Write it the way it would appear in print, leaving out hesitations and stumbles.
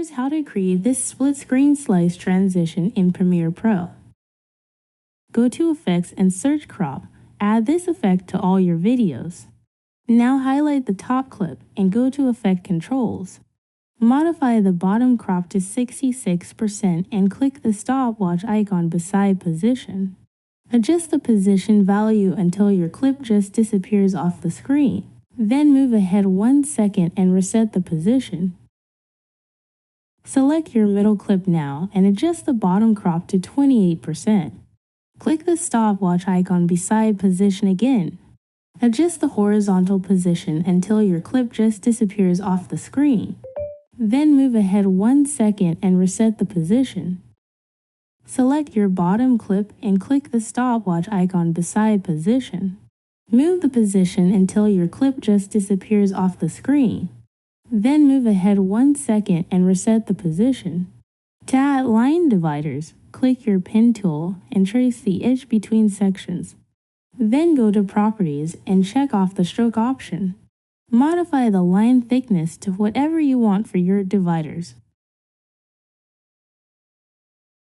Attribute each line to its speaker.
Speaker 1: Here's how to create this split screen slice transition in Premiere Pro. Go to Effects and search Crop. Add this effect to all your videos. Now highlight the top clip and go to Effect Controls. Modify the bottom crop to 66% and click the stopwatch icon beside Position. Adjust the position value until your clip just disappears off the screen. Then move ahead 1 second and reset the position. Select your middle clip now and adjust the bottom crop to 28%. Click the stopwatch icon beside Position again. Adjust the horizontal position until your clip just disappears off the screen. Then move ahead 1 second and reset the position. Select your bottom clip and click the stopwatch icon beside Position. Move the position until your clip just disappears off the screen. Then move ahead 1 second and reset the position. To add line dividers, click your pen tool and trace the edge between sections. Then go to Properties and check off the stroke option. Modify the line thickness to whatever you want for your dividers.